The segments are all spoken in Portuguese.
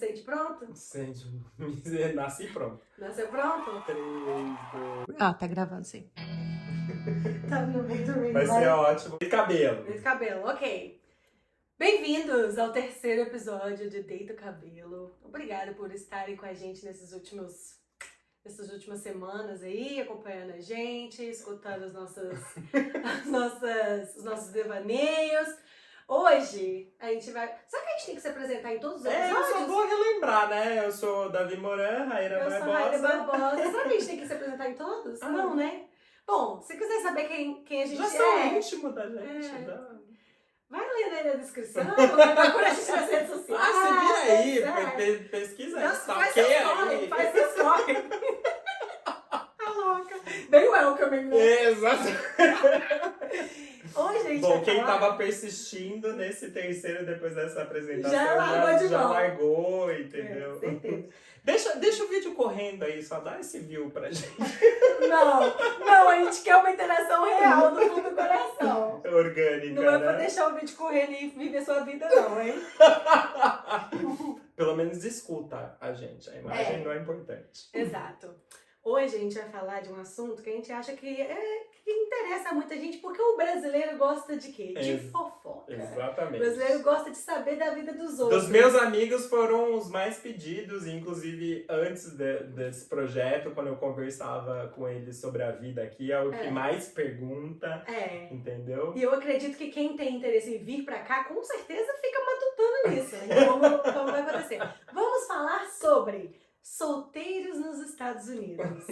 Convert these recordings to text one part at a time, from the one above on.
sente pronto? Sente, nasci pronto. Nasceu pronto? 3, 2... Tá gravando sim. Tá no meio Vai ser ótimo. E cabelo. Deita o cabelo, ok. Bem-vindos ao terceiro episódio de Deita o Cabelo. Obrigada por estarem com a gente nessas últimas semanas aí, acompanhando a gente, escutando os nossos devaneios. Hoje a gente vai... Sabe que a gente tem que se apresentar em todos os episódios? Eu só vou relembrar, né? Eu sou Davi Moran, Raíra Barbosa. Eu sou Raíra Barbosa. Sabe que a gente tem que se apresentar em todos? Não, né? Bom, se quiser saber quem a gente Já sou íntimo da gente. Vai lendo aí na descrição, procura a gente nas redes sociais. Se vira aí, pesquisa aí, stalkeia aí. Faz seu story. Tá louca. Bem welcoming, né? Exato. Hoje a gente Bom, vai quem falar... tava persistindo nesse terceiro, depois dessa apresentação, já largou, entendeu? Certeza. Deixa o vídeo correndo aí, só dá esse view pra gente. Não, a gente quer uma interação real do fundo do coração. Orgânica, Não é né? pra deixar o vídeo correndo e viver sua vida não, hein? Pelo menos escuta a gente, a imagem não é importante. Exato. Hoje a gente vai falar de um assunto que a gente acha que interessa muita gente, porque o brasileiro gosta de quê? De fofoca. Exatamente. O brasileiro gosta de saber da vida dos outros. Dos meus amigos foram os mais pedidos, inclusive antes desse projeto, quando eu conversava com eles sobre a vida aqui, é o que mais pergunta, entendeu? E eu acredito que quem tem interesse em vir pra cá, com certeza fica matutando nisso, né? Como vai acontecer. Vamos falar sobre solteiros nos Estados Unidos.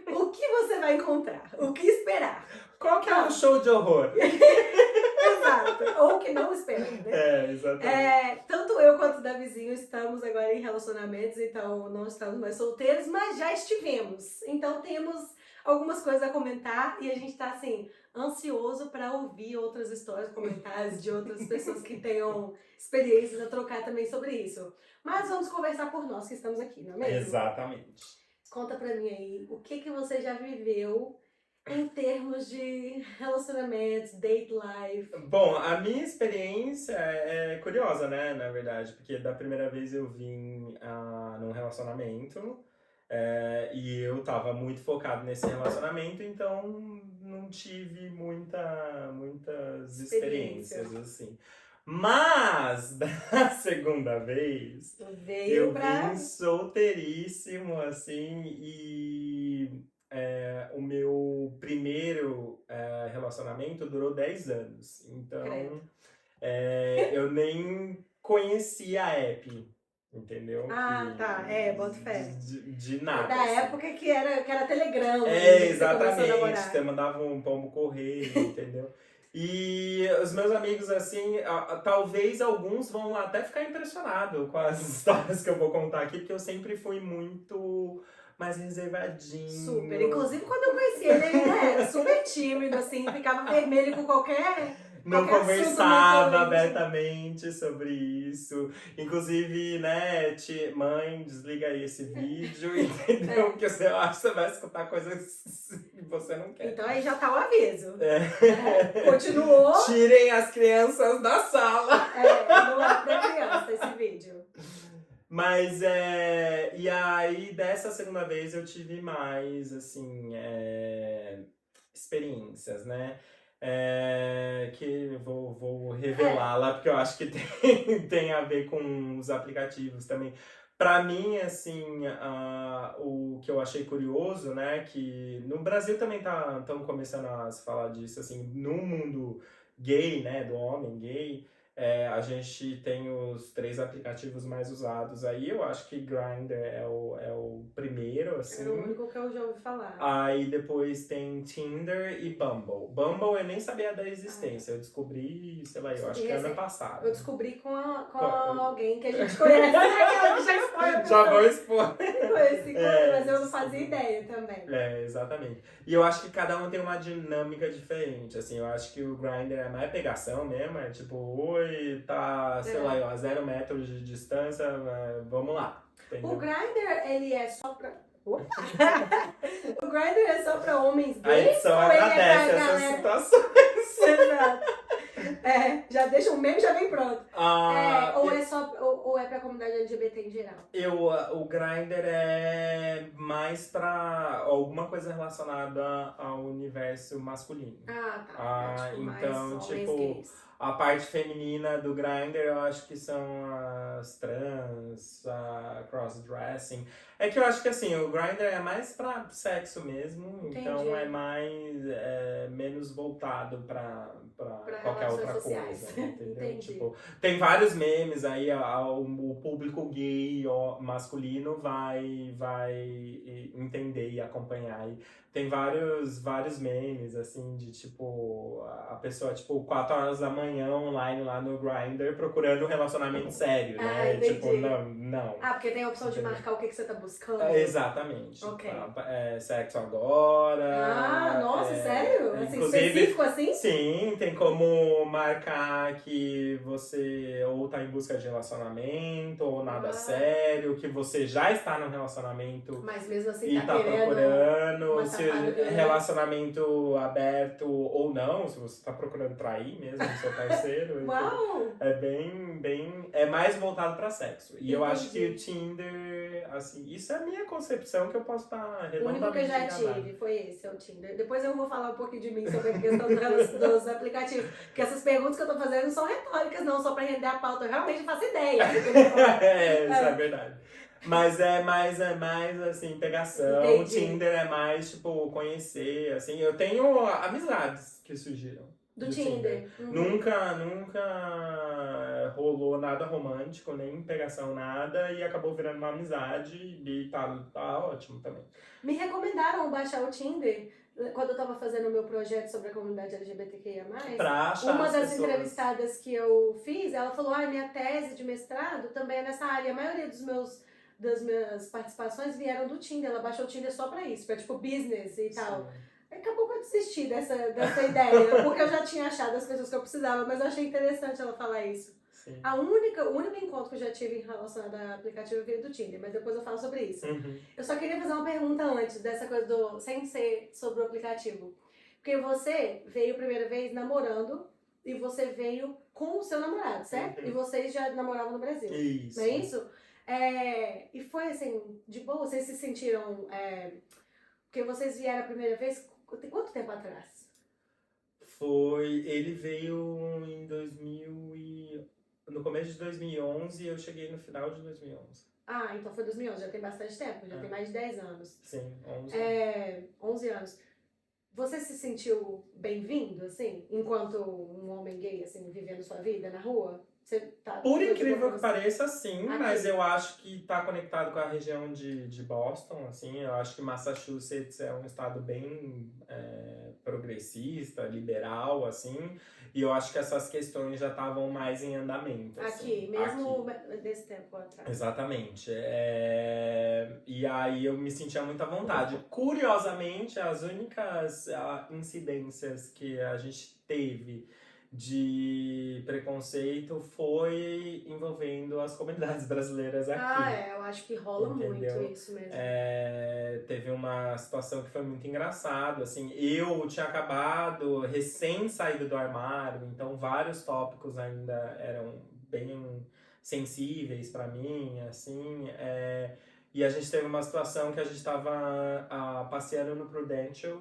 O que você vai encontrar? O que esperar? Qual que é o show de horror? Exato. Ou o que não esperar, né? Exatamente. Tanto eu quanto o Davizinho estamos agora em relacionamentos, então não estamos mais solteiros, mas já estivemos. Então temos algumas coisas a comentar e a gente tá assim, ansioso para ouvir outras histórias, comentários de outras pessoas que tenham experiências a trocar também sobre isso. Mas vamos conversar por nós que estamos aqui, não é mesmo? Exatamente. Conta pra mim aí, o que você já viveu em termos de relacionamentos, date life? Bom, a minha experiência é curiosa, né, na verdade, porque da primeira vez eu vim num relacionamento e eu tava muito focado nesse relacionamento, então não tive muitas experiências, assim. Mas, da segunda vez, eu vim solteiríssimo, assim, e o meu primeiro relacionamento durou 10 anos. Então, eu nem conhecia a app, entendeu? Tá. Boto fé. De nada. Da assim. época que era Telegram. Exatamente. Você mandava um pombo correio, entendeu? E os meus amigos, assim, talvez alguns vão até ficar impressionados com as histórias que eu vou contar aqui, porque eu sempre fui muito mais reservadinho. Super. Inclusive, quando eu conheci ele era super tímido, assim, ficava vermelho com qualquer... Não conversava abertamente sobre isso. Inclusive, né, mãe, desliga aí esse vídeo, entendeu? Porque eu acho que você vai escutar coisas que você não quer. Então aí já tá o aviso. Continuou. Tirem as crianças da sala. Não é pra criança esse vídeo. Mas, e aí, dessa segunda vez eu tive mais, assim, experiências, né? Que vou revelar lá, porque eu acho que tem a ver com os aplicativos também. Pra mim, assim, o que eu achei curioso, né, que no Brasil também estão começando a se falar disso, assim, no mundo gay, né, do homem gay, a gente tem os 3 aplicativos mais usados aí. Eu acho que Grindr é o primeiro, assim. É o único que eu já ouvi falar. Aí depois tem Tinder e Bumble. Bumble eu nem sabia da existência. Eu descobri, sei lá, eu acho que ano passado. Eu descobri com alguém que a gente conhece. Aquela que já expõe. Já vou expor. Mas eu não fazia ideia também. Exatamente. E eu acho que cada um tem uma dinâmica diferente, assim. Eu acho que o Grindr é mais pegação mesmo, é tipo, oi, tá, sei lá, a 0 metros de distância, vamos lá. Entendeu? O Grindr, ele é só pra... O Grindr é só pra homens gays? A edição agradece essas situações. Exato. Já deixa um meme e já vem pronto. Ah, Ou é pra comunidade LGBT em geral? o Grindr é mais pra alguma coisa relacionada ao universo masculino. Ah, tá. É, tipo, mais Então, homens tipo, gays. a parte feminina do Grindr eu acho que são as trans, a crossdressing. É que eu acho que assim, o Grindr é mais pra sexo mesmo, então Entendi. é mais menos voltado pra Pra qualquer relações outra sociais. coisa, entendeu? Entendi. Tipo, tem vários memes aí, o público gay masculino vai entender e acompanhar. E tem vários memes, assim, de tipo, a pessoa, tipo, 4 horas da manhã online lá no Grindr procurando um relacionamento sério, né? Entendi. Tipo, não. Porque tem a opção de Entendeu? marcar o que você tá buscando. Exatamente. Ok. Sexo agora. Nossa, sério? Assim, Inclusive, específico assim? sim, tem como marcar que você ou tá em busca de relacionamento ou nada sério, que você já está num relacionamento mas mesmo assim e tá procurando, uma se safada violenta. relacionamento aberto ou não, se você tá procurando trair mesmo o seu parceiro. Uau! É bem, é mais voltado pra sexo. E eu acho que o Entendi. Tinder, assim, isso é a minha concepção, que eu posso estar O único que eu redondamente já enganado. tive foi esse, é o Tinder. Depois eu vou falar um pouquinho de mim sobre a questão dos aplicativos. Porque essas perguntas que eu tô fazendo não são retóricas, não, só pra render a pauta. Eu realmente faço ideia. Isso é verdade. Mas é mais assim, pegação. Entendi. O Tinder é mais, tipo, conhecer, assim. Eu tenho amizades que surgiram Do Tinder. Nunca rolou nada romântico, nem pegação, nada. E acabou virando uma amizade e tá ótimo também. Me recomendaram baixar o Tinder quando eu tava fazendo o meu projeto sobre a comunidade LGBTQIA+. Pra achar uma as das pessoas. entrevistadas que eu fiz, ela falou, minha tese de mestrado também é nessa área. A maioria das minhas participações vieram do Tinder. Ela baixou o Tinder só pra isso, pra tipo business e tal. Acabou que eu desisti dessa ideia, porque eu já tinha achado as coisas que eu precisava, mas eu achei interessante ela falar isso. Sim. O único encontro que eu já tive relacionado a aplicativo veio do Tinder, mas depois eu falo sobre isso. Eu só queria fazer uma pergunta antes dessa coisa sem ser sobre o aplicativo. Porque você veio a primeira vez namorando e você veio com o seu namorado, certo? E vocês já namoravam no Brasil. Isso. Não é isso? E foi assim, de boa, vocês se sentiram... porque vocês vieram a primeira vez, quanto tempo atrás? Ele veio no começo de 2011 e eu cheguei no final de 2011. Então foi 2011, já tem bastante tempo, já tem mais de 10 anos. Sim, 11. 11 anos. Você se sentiu bem-vindo, assim, enquanto um homem gay, assim, vivendo sua vida na rua? Você tá Por incrível que pareça, sim, aqui. mas eu acho que tá conectado com a região de Boston, assim, eu acho que Massachusetts é um estado bem progressista, liberal, assim, e eu acho que essas questões já estavam mais em andamento. Aqui, assim, mesmo desse tempo atrás. Exatamente. E aí eu me sentia muito à vontade. Curiosamente, as únicas incidências que a gente teve de preconceito foi envolvendo as comunidades brasileiras aqui. Eu acho que rola muito isso mesmo. Teve uma situação que foi muito engraçada, assim, eu tinha acabado, recém saído do armário, então vários tópicos ainda eram bem sensíveis pra mim, assim, e a gente teve uma situação que a gente estava passeando no Prudential,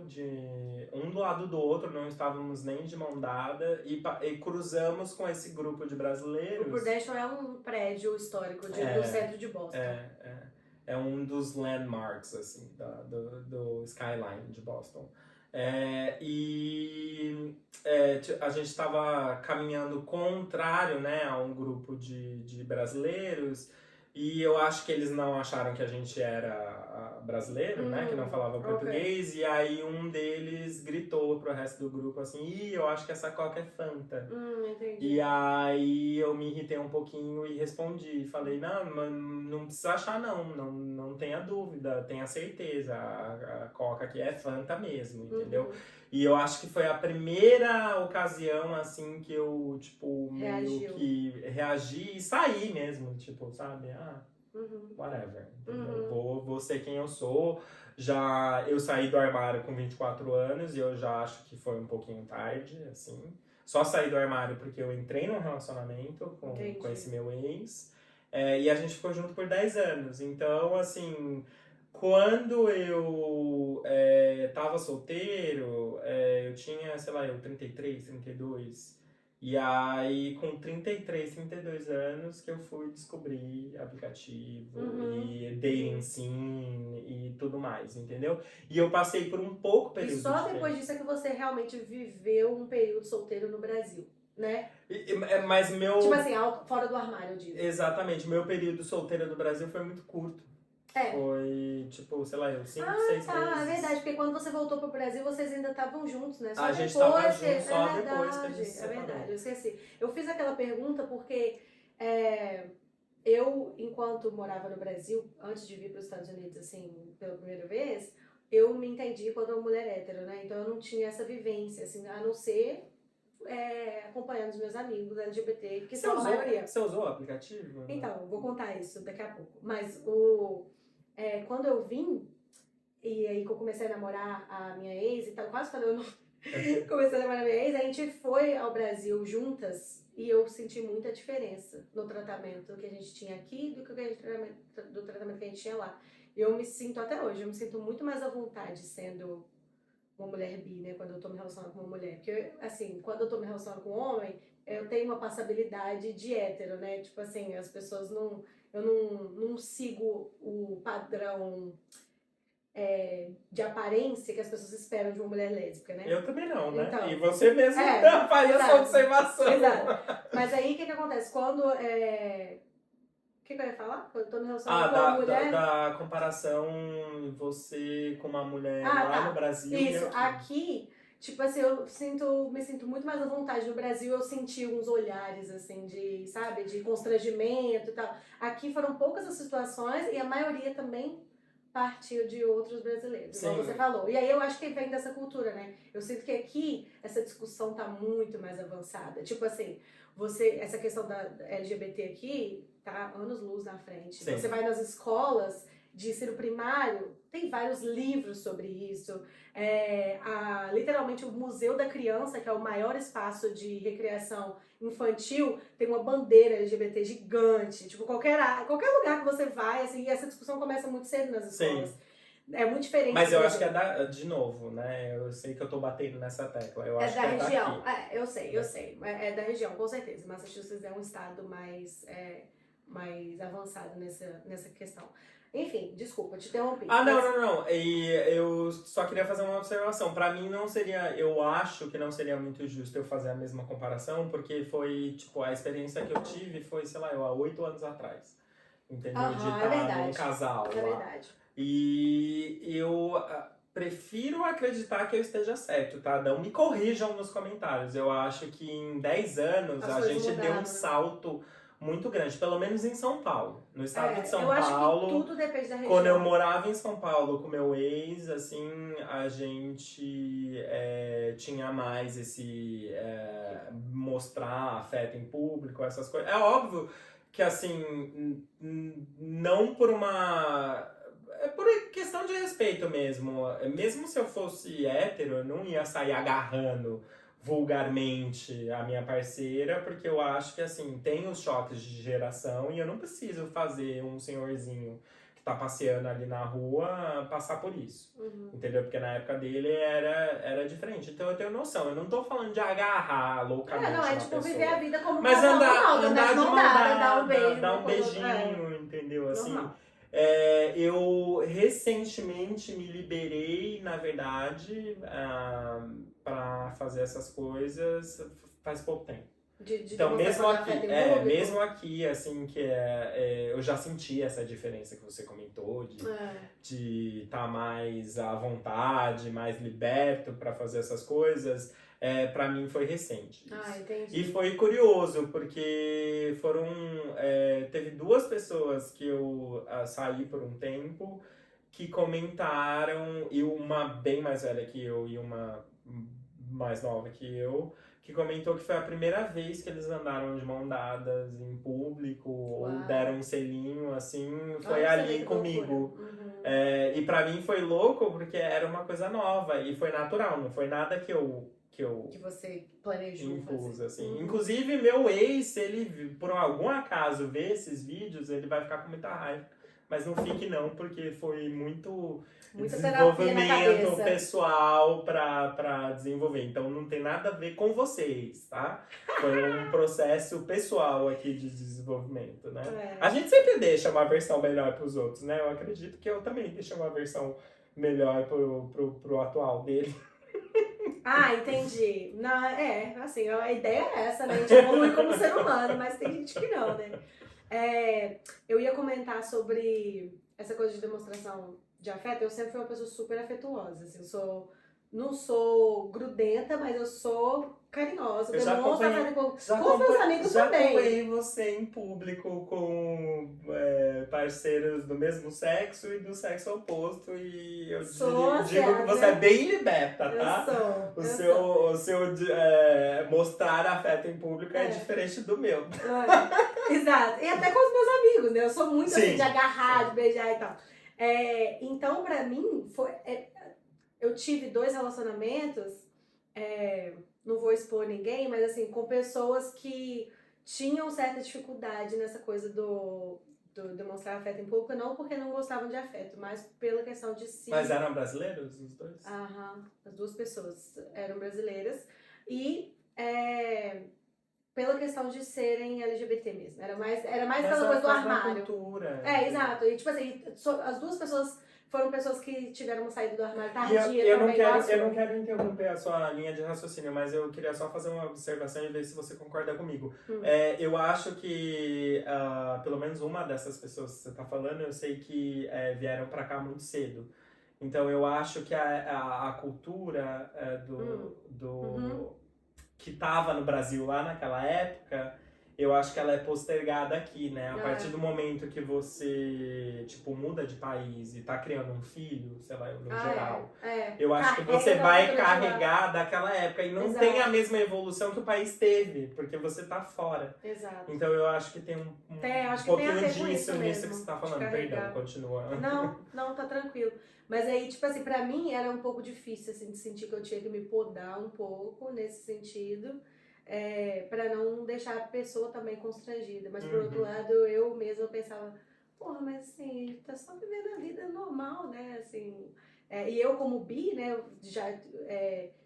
um do lado do outro, não estávamos nem de mão dada, e cruzamos com esse grupo de brasileiros. O Prudential é um prédio histórico do centro de Boston. É um dos landmarks, assim, do skyline de Boston. A gente estava caminhando contrário, né, a um grupo de brasileiros, e eu acho que eles não acharam que a gente era brasileiro, né, que não falava português, e aí um deles gritou pro resto do grupo assim, eu acho que essa Coca é Fanta. Entendi. E aí eu me irritei um pouquinho e respondi, falei, não precisa achar não tenha dúvida, tenha certeza, a Coca aqui é Fanta mesmo, entendeu? E eu acho que foi a primeira ocasião, assim, que eu, tipo, meio que reagi e saí mesmo, tipo, sabe? Whatever, entendeu? Vou ser quem eu sou. Eu saí do armário com 24 anos e eu já acho que foi um pouquinho tarde, assim. só saí do armário porque eu entrei num relacionamento com esse meu ex. E a gente ficou junto por 10 anos. Então, assim, quando eu tava solteiro, eu tinha, sei lá, 33, 32. E aí, com 33, 32 anos, que eu fui descobrir aplicativo e dating sim e tudo mais, entendeu? E eu passei por um pouco E período só depois disso é que você realmente viveu um período solteiro no Brasil, né? Mas meu... Tipo assim, fora do armário, eu digo. Exatamente, meu período solteiro no Brasil foi muito curto. Foi, tipo, sei lá, 5, 6 meses. É verdade, porque quando você voltou pro Brasil, vocês ainda estavam juntos, né? Só a depois, gente tava junto só é depois que a verdade, gente se é separou. verdade, eu esqueci. Eu fiz aquela pergunta porque eu, enquanto morava no Brasil, antes de vir para os Estados Unidos, assim, pela primeira vez, eu me entendi quando uma mulher hétero, né? Então eu não tinha essa vivência, assim, a não ser acompanhando os meus amigos LGBT, que são a maioria. Você usou o aplicativo? Então, eu vou contar isso daqui a pouco. Mas quando eu vim, e aí que eu comecei a namorar a minha ex e tal, quase falei o nome, comecei a namorar a minha ex, a gente foi ao Brasil juntas e eu senti muita diferença no tratamento que a gente tinha aqui do tratamento que a gente tinha lá. Eu me sinto, até hoje, eu me sinto muito mais à vontade sendo uma mulher bi, né, quando eu tô me relacionando com uma mulher. Porque, assim, quando eu tô me relacionando com um homem, eu tenho uma passabilidade de hétero, né? Tipo assim, as pessoas não... Eu não sigo o padrão de aparência que as pessoas esperam de uma mulher lésbica, né? Eu também não, né? Então, e você mesmo faz essa observação. Exato. Mas aí, o que acontece? Quando... O que eu ia falar? Quando eu tô me relacionando com uma mulher... Da comparação você com uma mulher lá no Brasil Isso, e aqui. Aqui, tipo assim, me sinto muito mais à vontade. No Brasil eu senti uns olhares, assim, de, sabe, de constrangimento e tal. Aqui foram poucas as situações e a maioria também partiu de outros brasileiros, como você falou. E aí eu acho que vem dessa cultura, né? Eu sinto que aqui essa discussão tá muito mais avançada. Tipo assim, essa questão da LGBT aqui tá anos-luz na frente. Sim. Você vai nas escolas de ensino primário, tem vários livros sobre isso. Literalmente o Museu da Criança, que é o maior espaço de recreação infantil, tem uma bandeira LGBT gigante. Tipo, qualquer lugar que você vai, assim, e essa discussão começa muito cedo nas escolas. Sim. É muito diferente. Mas eu acho que de novo, né? Eu sei que eu tô batendo nessa tecla. Eu acho da que região. Eu sei. É da região, com certeza. Massachusetts é um estado mais avançado nessa questão. Enfim, desculpa, te interrompi. Não. E eu só queria fazer uma observação. Pra mim eu acho que não seria muito justo eu fazer a mesma comparação, porque foi, tipo, a experiência que eu tive foi, sei lá, há 8 anos atrás. Entendeu? De estar num casal lá. Verdade. E eu prefiro acreditar que eu esteja certo, tá? Não me corrijam nos comentários. Eu acho que em 10 anos a gente deu um salto muito grande, pelo menos em São Paulo. No estado de São Paulo. Acho que tudo depende da região. Quando eu morava em São Paulo com meu ex, assim, a gente tinha mais esse mostrar afeto em público, essas coisas. É óbvio que, assim, não por por questão de respeito mesmo. Mesmo se eu fosse hétero, eu não ia sair agarrando vulgarmente a minha parceira, porque eu acho que, assim, tem os choques de geração e eu não preciso fazer um senhorzinho que tá passeando ali na rua passar por isso. Entendeu? Porque na época dele era diferente. Então eu tenho noção. Eu não tô falando de agarrar loucamente uma pessoa. Viver a vida como mas andar de mão dada, dar um beijinho, entendeu? Assim, normal. Eu recentemente me liberei, na verdade, pra fazer essas coisas faz pouco tempo. Então, mesmo aqui, assim, que eu já senti essa diferença que você comentou, de estar mais à vontade, mais liberto pra fazer essas coisas. Pra mim foi recente isso. Entendi. E foi curioso, porque teve 2 pessoas que eu saí por um tempo que comentaram, e uma bem mais velha que eu e uma mais nova que eu, que comentou que foi a primeira vez que eles andaram de mão dadas em público. Uau. Ou deram um selinho, assim, foi ali comigo. E pra mim foi louco porque era uma coisa nova e foi natural, não foi nada que eu Que você planejou impus, fazer. assim. Inclusive, meu ex, se ele por algum acaso ver esses vídeos, ele vai ficar com muita raiva. Mas não fique não, porque foi Muita terapia na desenvolvimento cabeça. pessoal pra desenvolver. Então não tem nada a ver com vocês, tá? Foi um processo pessoal aqui de desenvolvimento, né? É. A gente sempre deixa uma versão melhor pros outros, né? Eu acredito que eu também deixei uma versão melhor pro atual dele. Ah, entendi. Não, assim, a ideia é essa, né? A gente evolui como ser humano, mas tem gente que não, né? Eu ia comentar sobre essa coisa de demonstração de afeto. Eu sempre fui uma pessoa super afetuosa, assim, não sou grudenta, mas eu sou carinhosa, Eu já demonstro acompanhei- afeto com meus amigos Já também. acompanhei você em público com parceiros do mesmo sexo e do sexo oposto e eu digo que você é bem liberta, tá? Eu sou. O seu mostrar afeto em público é diferente do meu. Exato. E até com os meus amigos, né? Eu sou muito assim, Sim. de agarrar, de beijar e tal. Então, pra mim, eu tive 2 relacionamentos, não vou expor ninguém, mas assim, com pessoas que tinham certa dificuldade nessa coisa do demonstrar afeto em público, não porque não gostavam de afeto, mas pela questão de si. Mas eram brasileiros os dois? Aham, as 2 pessoas eram brasileiras. E pela questão de serem LGBT mesmo. Era mais aquela coisa do armário. Cultura. Exato. E tipo assim, as 2 pessoas foram pessoas que tiveram uma saída do armário tardia eu também. não quero interromper a sua linha de raciocínio, mas eu queria só fazer uma observação e ver se você concorda comigo. Eu acho que, pelo menos uma dessas pessoas que você está falando, eu sei que vieram para cá muito cedo. Então eu acho que a cultura que estava no Brasil lá naquela época, eu acho que ela é postergada aqui, né? A partir do momento que você, tipo, muda de país e tá criando um filho, sei lá, no geral, eu acho que você vai carregar daquela época e não tem a mesma evolução que o país teve, porque você tá fora. Exato. Então eu acho que tem um pouquinho disso nisso que você tá falando. Perdão, continua. Não, tá tranquilo. Mas aí, tipo assim, pra mim era um pouco difícil, assim, de sentir que eu tinha que me podar um pouco nesse sentido, pra não deixar a pessoa também constrangida. Mas, por outro lado, eu mesma pensava, porra, mas assim, tá só vivendo a vida normal, né, assim... e eu como bi, né, eu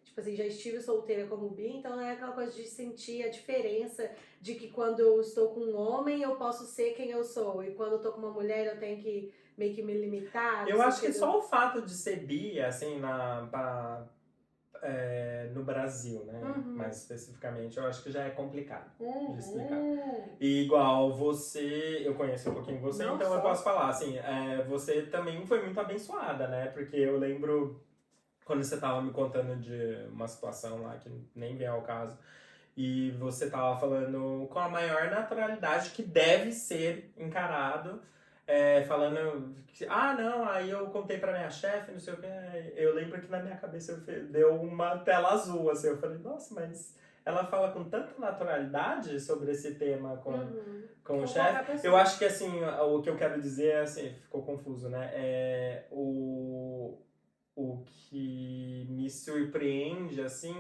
tipo assim, já estive solteira como bi, então é aquela coisa de sentir a diferença de que quando eu estou com um homem eu posso ser quem eu sou, e quando eu tô com uma mulher eu tenho que meio que me limitar. Eu acho que só o fato de ser bi, assim, no Brasil, né? Mais especificamente, eu acho que já é complicado de explicar. E igual você, eu conheço um pouquinho você, então eu posso falar, assim, você também foi muito abençoada, né? Porque eu lembro quando você tava me contando de uma situação lá que nem vem ao caso, e você tava falando com a maior naturalidade que deve ser encarado, falando que, não, aí eu contei pra minha chefe, não sei o que, eu lembro que na minha cabeça deu uma tela azul, assim, eu falei, nossa, mas ela fala com tanta naturalidade sobre esse tema com o chefe. Eu acho que, assim, o que eu quero dizer é, assim, ficou confuso, né, o que me surpreende, assim,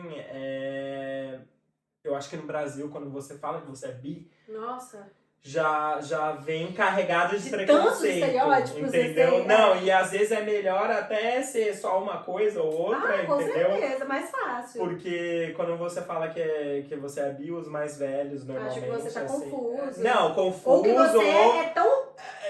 eu acho que no Brasil, quando você fala que você é bi, nossa, já vem carregado de preconceito, tantos estereótipos, entendeu? Não, e às vezes é melhor até ser só uma coisa ou outra, com entendeu? certeza, mais fácil. Porque quando você fala que você é bi, os mais velhos normalmente... Acho que você tá assim, confuso. Não, confuso. Ou que você é tão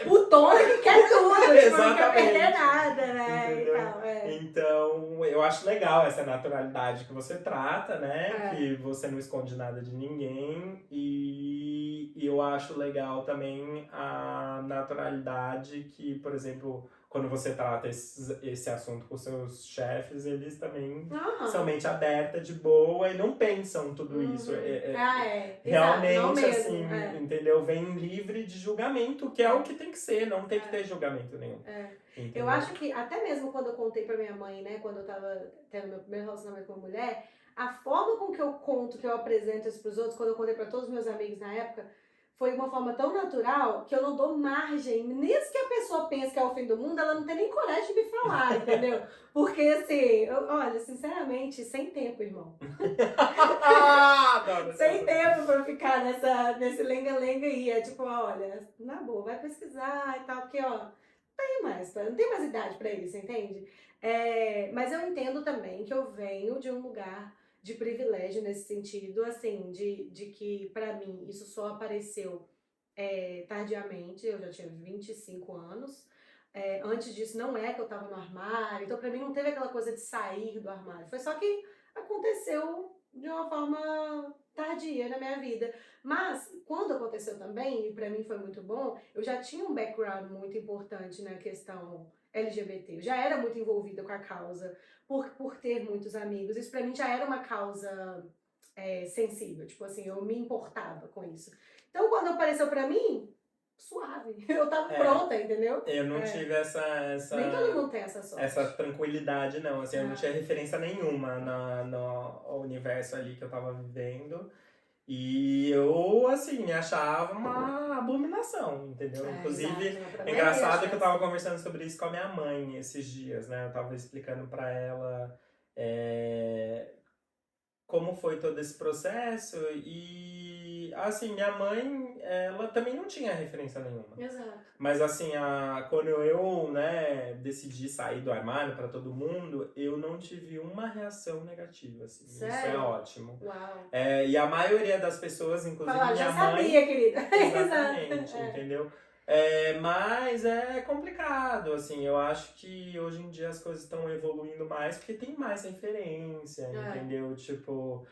putona que quer tudo, tipo, não quer Exatamente. perder nada, né? Então, eu acho legal essa naturalidade que você trata, né? Que você não esconde nada de ninguém. E eu acho legal também a naturalidade que, por exemplo, quando você trata esse assunto com seus chefes, eles também são mente aberta, de boa, e não pensam tudo isso. Realmente, exato, assim, entendeu? Vem livre de julgamento, que é o que tem que ser, não tem que ter julgamento nenhum. Eu acho que, até mesmo quando eu contei pra minha mãe, né, quando eu tava tendo meu primeiro relacionamento com uma mulher, a forma com que eu conto, que eu apresento isso pros outros, quando eu contei pra todos os meus amigos na época, foi uma forma tão natural que eu não dou margem. Mesmo que a pessoa pense que é o fim do mundo, ela não tem nem coragem de me falar, entendeu? Porque assim, olha, sinceramente, sem tempo, irmão. Sem tempo pra ficar nesse lenga-lenga aí. É tipo, olha, na boa, vai pesquisar e tal, porque, ó, não tem mais idade pra isso, entende? Mas eu entendo também que eu venho de um lugar de privilégio nesse sentido, assim, de que pra mim isso só apareceu tardiamente, eu já tinha 25 anos. Antes disso não é que eu tava no armário, então pra mim não teve aquela coisa de sair do armário, foi só que aconteceu de uma forma tardia na minha vida. Mas quando aconteceu também, e pra mim foi muito bom, eu já tinha um background muito importante na questão LGBT, eu já era muito envolvida com a causa, por ter muitos amigos, isso pra mim já era uma causa sensível, tipo assim, eu me importava com isso. Então quando apareceu pra mim, suave, eu tava pronta, entendeu? Eu não tive Nem todo mundo tem essa sorte. essa tranquilidade, não. Assim, eu não tinha referência nenhuma no universo ali que eu tava vivendo. E eu, assim, achava uma abominação, entendeu? Inclusive, exato, é engraçado que eu tava conversando sobre isso com a minha mãe esses dias, né? Eu tava explicando pra ela como foi todo esse processo e, assim, minha mãe, ela também não tinha referência nenhuma. Exato. Mas, assim, quando eu, né, decidi sair do armário pra todo mundo, eu não tive uma reação negativa, assim. Sério? Isso é ótimo. Uau. E a maioria das pessoas, inclusive Falar, minha já mãe... sabia, querida. Exatamente, entendeu? Mas é complicado, assim, eu acho que hoje em dia as coisas estão evoluindo mais porque tem mais referência, entendeu? Tipo,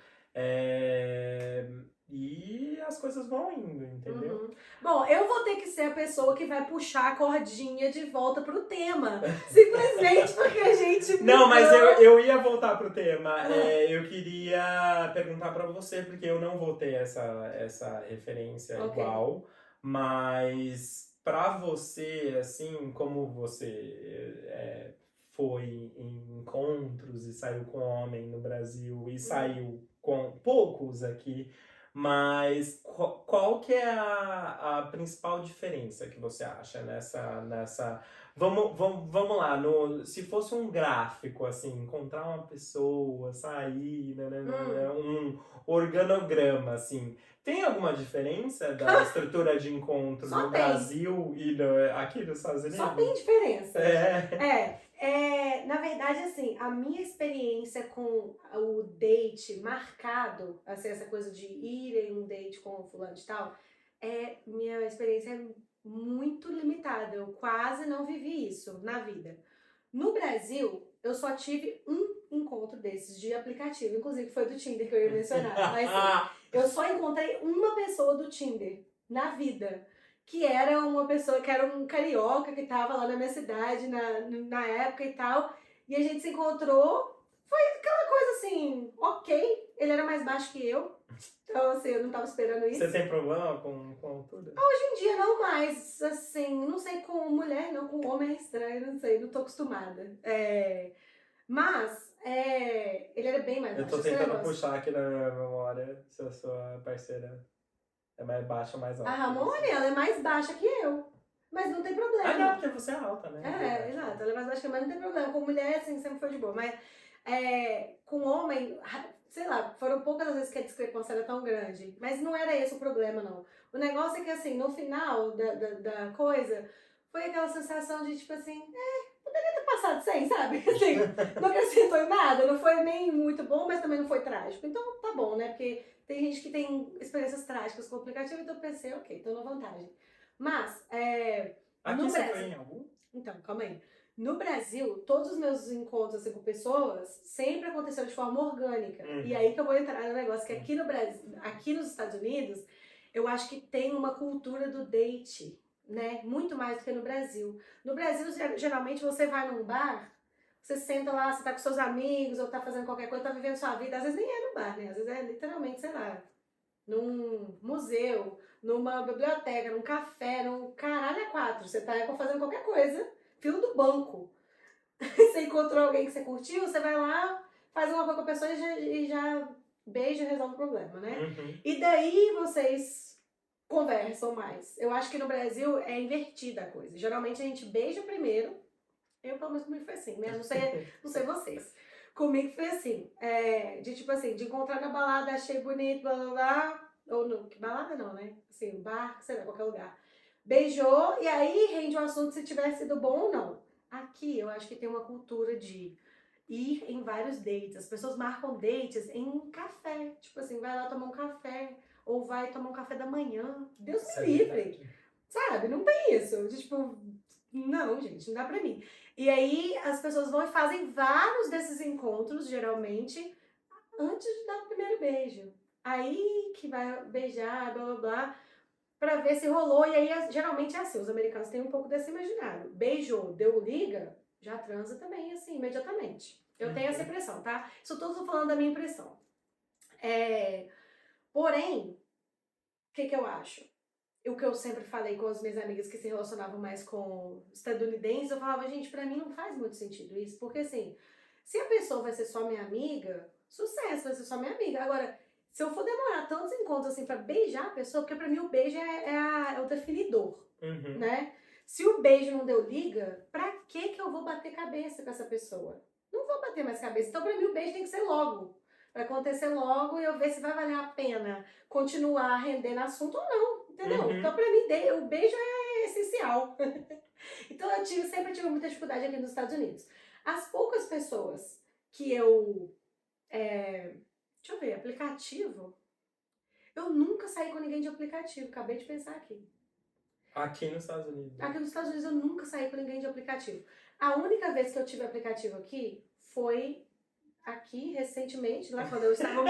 e as coisas vão indo, entendeu? Uhum. Bom, eu vou ter que ser a pessoa que vai puxar a cordinha de volta pro tema, simplesmente porque a gente... Não, mas eu ia voltar pro tema, eu queria perguntar pra você, porque eu não vou ter essa referência igual. Mas pra você, assim, como você foi em encontros e saiu com homem no Brasil e saiu com poucos aqui, mas qual que é a principal diferença que você acha nessa... Vamos lá, se fosse um gráfico, assim, encontrar uma pessoa, sair, um organograma, assim, tem alguma diferença da estrutura de encontro no Brasil e aqui nos Estados Unidos? Só tem diferença. Na verdade, assim, a minha experiência com o date marcado, assim, essa coisa de ir em um date com o fulano e tal, minha experiência é muito limitada. Eu quase não vivi isso na vida. No Brasil, eu só tive um encontro desses de aplicativo, inclusive foi do Tinder que eu ia mencionar. Mas eu só encontrei uma pessoa do Tinder na vida, que era uma pessoa, que era um carioca que tava lá na minha cidade na época e tal. E a gente se encontrou, foi aquela coisa assim, ok, ele era mais baixo que eu. Então, assim, eu não tava esperando isso. Você tem problema com tudo? Hoje em dia não mais, assim, não sei com mulher, não, com homem é estranho, não sei, não tô acostumada. Mas, ele era bem mais baixo. Eu tô tentando puxar aqui na minha memória se a sua parceira é mais baixa ou mais alta. A Ramone, ela é mais baixa que eu. Mas não tem problema. Não, porque você é alta, né? Exato, ela é mais baixa que eu, mas não tem problema. Com mulher, assim, sempre foi de boa. Mas com homem, sei lá, foram poucas as vezes que a discrepância era tão grande. Mas não era esse o problema, não. O negócio é que, assim, no final da coisa, foi aquela sensação de, tipo assim, poderia ter passado sem, sabe? Assim, não acrescentou em nada, não foi nem muito bom, mas também não foi trágico. Então, tá bom, né? Porque tem gente que tem experiências trágicas com o aplicativo, então eu pensei, ok, tô na vantagem. Mas, aqui você foi em algum? Então, calma aí. No Brasil, todos os meus encontros assim, com pessoas sempre aconteceram de forma orgânica. E aí que eu vou entrar no negócio, que aqui no Brasil, aqui nos Estados Unidos, eu acho que tem uma cultura do date, né? Muito mais do que no Brasil. No Brasil, geralmente, você vai num bar, você senta lá, você tá com seus amigos, ou tá fazendo qualquer coisa, tá vivendo sua vida. Às vezes nem é no bar, né? Às vezes é literalmente, sei lá, num museu, numa biblioteca, num café, num caralho a quatro. Você tá fazendo qualquer coisa, fila do banco. Você encontrou alguém que você curtiu, você vai lá, faz uma coisa com a pessoa e já beija e resolve o problema, né? E daí vocês conversam mais. Eu acho que no Brasil é invertida a coisa. Geralmente a gente beija primeiro. Eu, pelo menos, comigo foi assim, né? Não sei vocês. Comigo foi assim. De tipo assim, de encontrar na balada, achei bonito, blá blá blá. Ou no. Que balada não, né? Assim, bar, sei lá, qualquer lugar. Beijou, e aí rende o assunto se tiver sido bom ou não. Aqui eu acho que tem uma cultura de ir em vários dates. As pessoas marcam dates em café. Tipo assim, vai lá tomar um café. Ou vai tomar um café da manhã. Deus me livre. Sabe? Não tem isso. Tipo, não, gente, não dá pra mim. E aí as pessoas vão e fazem vários desses encontros, geralmente, antes de dar o primeiro beijo. Aí que vai beijar, blá blá blá, pra ver se rolou. E aí geralmente é assim, os americanos têm um pouco desse imaginário. Beijou, deu liga, já transa também, assim, imediatamente. Eu tenho essa impressão, tá? Isso tudo tô falando da minha impressão. Porém, o que eu acho? O que eu sempre falei com as minhas amigas que se relacionavam mais com estadunidenses, eu falava, gente, pra mim não faz muito sentido isso, porque assim, se a pessoa vai ser só minha amiga, sucesso, vai ser só minha amiga. Agora, se eu for demorar tantos encontros assim pra beijar a pessoa, porque pra mim o beijo é o definidor, né? Se o beijo não deu liga, pra que eu vou bater cabeça com essa pessoa? Não vou bater mais cabeça. Então pra mim o beijo tem que ser logo. Vai acontecer logo e eu ver se vai valer a pena continuar rendendo assunto ou não. Entendeu? Então, pra mim, o beijo é essencial. Então, sempre tive muita dificuldade aqui nos Estados Unidos. As poucas pessoas que eu... deixa eu ver, aplicativo? Eu nunca saí com ninguém de aplicativo. Acabei de pensar aqui. Aqui nos Estados Unidos. Aqui nos Estados Unidos eu nunca saí com ninguém de aplicativo. A única vez que eu tive aplicativo aqui foi... aqui, recentemente, lá quando eu estava...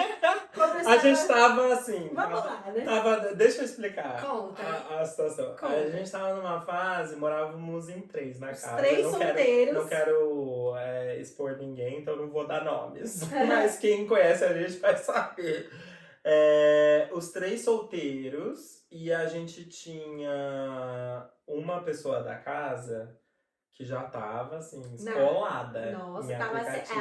A gente tava assim... Vamos lá, né? Deixa eu explicar Conta. a situação. Conta. A gente tava numa fase, morávamos em 3 na casa. 3 solteiros. Não quero expor ninguém, então não vou dar nomes. Mas quem conhece a gente vai saber. Os 3 solteiros, e a gente tinha uma pessoa da casa... que já tava, assim, escolada. Nossa, tava assim,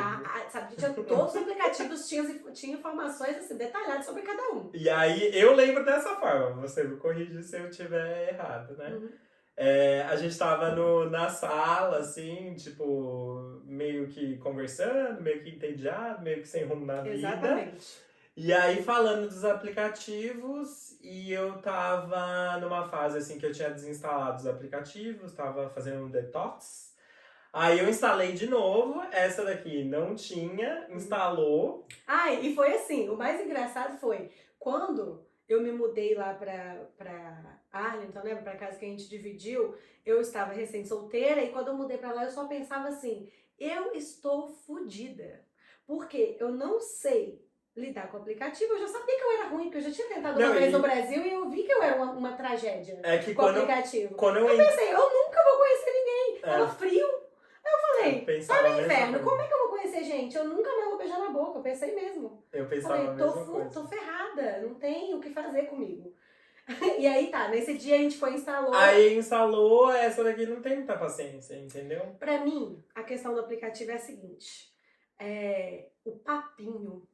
sabe que tinha todos os aplicativos, tinha informações assim, detalhadas sobre cada um. E aí, eu lembro dessa forma, você me corrige se eu tiver errado, né? A gente tava na sala, assim, tipo, meio que conversando, meio que entediado, meio que sem rumo na vida. Exatamente. E aí, falando dos aplicativos, e eu tava numa fase, assim, que eu tinha desinstalado os aplicativos, tava fazendo um detox. Aí eu instalei de novo, essa daqui não tinha, instalou. E foi assim, o mais engraçado foi, quando eu me mudei lá pra Arlington, né, pra casa que a gente dividiu, eu estava recém-solteira, e quando eu mudei pra lá, eu só pensava assim, eu estou fodida, porque eu não sei lidar com o aplicativo. Eu já sabia que eu era ruim, porque eu já tinha tentado uma vez no Brasil e eu vi que eu era uma tragédia com o aplicativo. Eu pensei, eu nunca vou conhecer ninguém. Tava frio. Aí eu falei, tá no inverno, como é que eu vou conhecer gente? Eu nunca mais vou beijar na boca. Eu pensei mesmo. Eu pensava a mesma coisa. Tô ferrada, não tem o que fazer comigo. E aí tá, nesse dia a gente foi e instalou. Aí instalou, essa daqui não tem muita paciência, entendeu? Pra mim, a questão do aplicativo é a seguinte, o papinho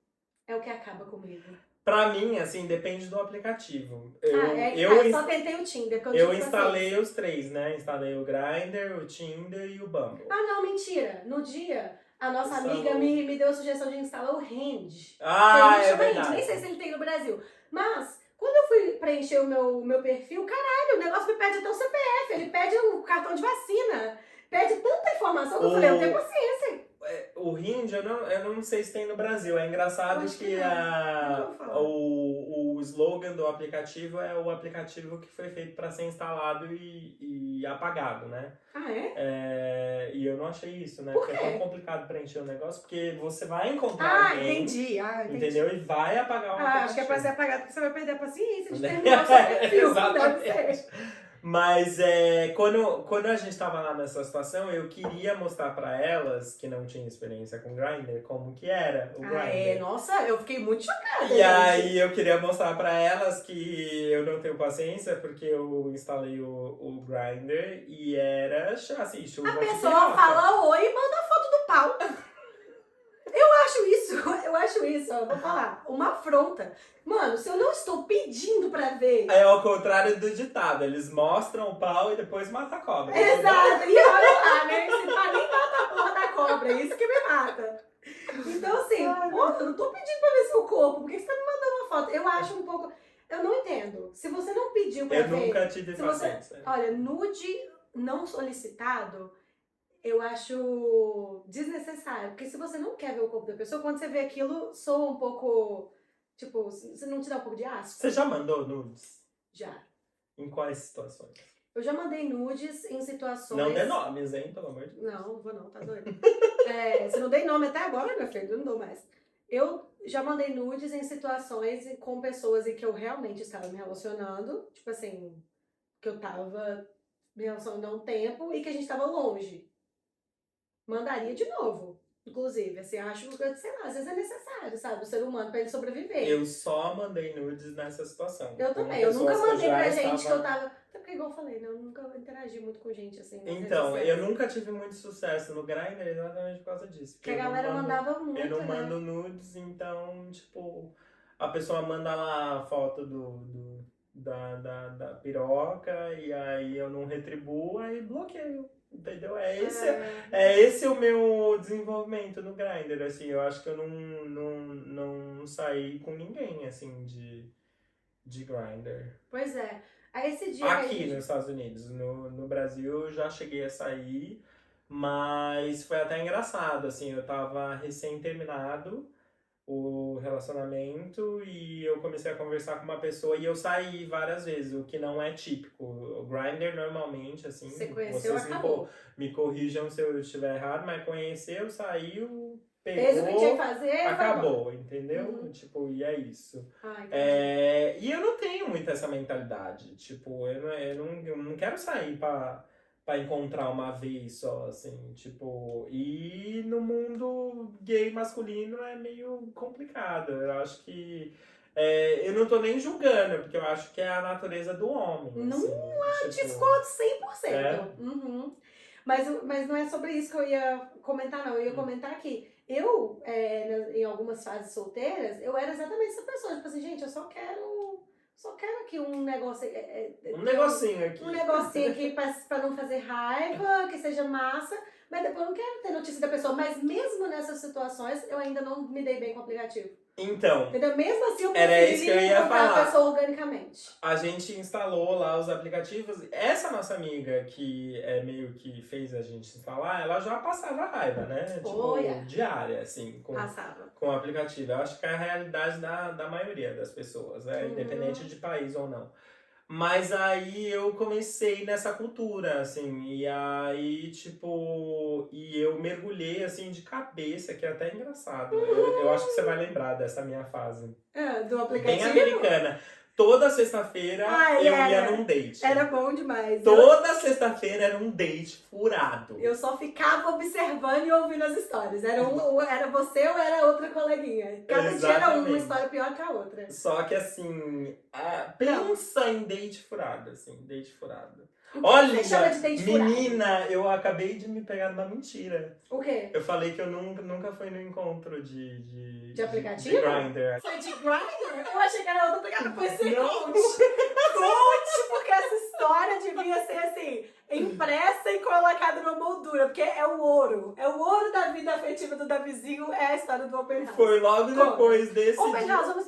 é o que acaba comigo. Pra mim, assim, depende do aplicativo. Eu só tentei o Tinder. Eu instalei os 3, né? Instalei o Grindr, o Tinder e o Bumble. Não, mentira. No dia, a nossa amiga me deu a sugestão de instalar o Hinge. É verdade. Nem sei se ele tem no Brasil. Mas, quando eu fui preencher o meu perfil, caralho, o negócio me pede até o CPF, ele pede o cartão de vacina, pede tanta informação que eu falei, eu não tenho paciência. O Hinge, eu não sei se tem no Brasil. É engraçado que o slogan do aplicativo é o aplicativo que foi feito para ser instalado e apagado, né? E eu não achei isso, né? Porque é tão complicado preencher o negócio, porque você vai encontrar alguém, entendi. Entendeu? E vai apagar o aplicativo. Acho que é pra ser apagado porque você vai perder a paciência de terminar o seu perfil. Exatamente. Mas quando a gente tava lá nessa situação, eu queria mostrar pra elas que não tinham experiência com Grindr, como que era o Grindr. Nossa, eu fiquei muito chocada. E aí eu queria mostrar pra elas que eu não tenho paciência, porque eu instalei o Grindr e era assim, chuva. A pessoa fala oi e manda a foto do pau. Eu acho isso. eu acho isso, ó, vou falar, uma afronta. Mano, se eu não estou pedindo pra ver... É ao contrário do ditado, eles mostram o pau e depois mata a cobra. Exato, e olha lá, né? Você tá nem mata a porra da cobra, é isso que me mata. Então, assim, pô, eu não tô pedindo pra ver seu corpo, por que você tá me mandando uma foto? Eu acho um pouco... Eu não entendo. Se você não pediu pra Eu ver... nunca tive se você, paciência. olha, nude não solicitado, eu acho desnecessário. Porque se você não quer ver o corpo da pessoa, quando você vê aquilo, soa um pouco... Tipo, você não te dá um pouco de asco? Você já mandou nudes? Já. Em quais situações? Eu já mandei nudes em situações... Não dê nomes, hein? Pelo amor de Deus. Não vou não, tá doido? Se não dei nome até agora, meu filho, eu não dou mais. Eu já mandei nudes em situações com pessoas em que eu realmente estava me relacionando. Tipo assim, que eu tava me relacionando há um tempo e que a gente tava longe. Mandaria de novo. Inclusive, assim, acho que, sei lá, às vezes é necessário, sabe? O ser humano pra ele sobreviver. Eu só mandei nudes nessa situação. Eu Com também. Eu nunca pessoas que mandei já pra gente que eu estava- tava... Até porque, igual eu falei, né? Eu nunca interagi muito com gente assim. nas redes Então, sociais. eu nunca tive muito sucesso no Grindr exatamente por causa disso. Porque a eu não galera mando- mandava muito, Eu não né? mando nudes, então, tipo, a pessoa manda lá a foto da piroca e aí eu não retribuo, aí bloqueio. Entendeu? É esse o meu desenvolvimento no Grindr, assim, eu acho que eu não saí com ninguém, assim, de Grindr. Pois é. Aí esse dia que a Aqui gente... nos Estados Unidos, no Brasil eu já cheguei a sair, mas foi até engraçado, assim, eu tava recém-terminado o relacionamento e eu comecei a conversar com uma pessoa e eu saí várias vezes, o que não é típico. O Grindr normalmente, assim, Você conheceu, vocês acabou. me corrijam se eu estiver errado, mas conheceu, saiu, Fez o que tinha que pegou, fazer, vai embora. acabou, entendeu? Uhum. Tipo, e é isso. Ah, entendi. E eu não tenho muito essa mentalidade, tipo, eu não quero sair pra encontrar uma vez só, assim, tipo, e no mundo gay masculino é meio complicado. Eu acho que eu não tô nem julgando, porque eu acho que é a natureza do homem. Não, assim, tipo, discordo 100%. É? Uhum. Mas não é sobre isso que eu ia comentar, não. Eu ia comentar que eu, em algumas fases solteiras, eu era exatamente essa pessoa. Tipo assim, gente, eu só quero aqui um negócio... Um negocinho aqui. Um negocinho aqui pra não fazer raiva, que seja massa, mas depois eu não quero ter notícia da pessoa. Mas mesmo nessas situações, eu ainda não me dei bem com o aplicativo. Então, Entendeu? Mesmo assim, eu era isso que eu preferi ia encontrar a falar. pessoa organicamente. A gente instalou lá os aplicativos. Essa nossa amiga que meio que fez a gente instalar, ela já passava raiva, né? Tipo, diária, assim, Passava. com o aplicativo. Eu acho que é a realidade da maioria das pessoas, né? Independente de país ou não. Mas aí eu comecei nessa cultura, assim, e aí, tipo, e eu mergulhei, assim, de cabeça, que é até engraçado. Eu acho que você vai lembrar dessa minha fase. Do aplicativo? Bem americana. Toda sexta-feira eu ia num date. Era bom demais. Toda sexta-feira era um date furado. Eu só ficava observando e ouvindo as histórias. Era você ou era outra coleguinha. Cada dia era uma história pior que a outra. Só que assim, pensa em date furado, assim, date furado. Olha, menina, eu acabei de me pegar numa mentira. O quê? Eu falei que eu nunca fui no encontro de aplicativo? De Grindr. Foi de Grindr? Eu achei que era outra pegada. Foi ser coach, porque essa história devia ser assim, impressa e colocada numa moldura, porque é o ouro. É o ouro da vida afetiva do Davizinho, é a história do Open House. Foi logo depois desse Open House, vamos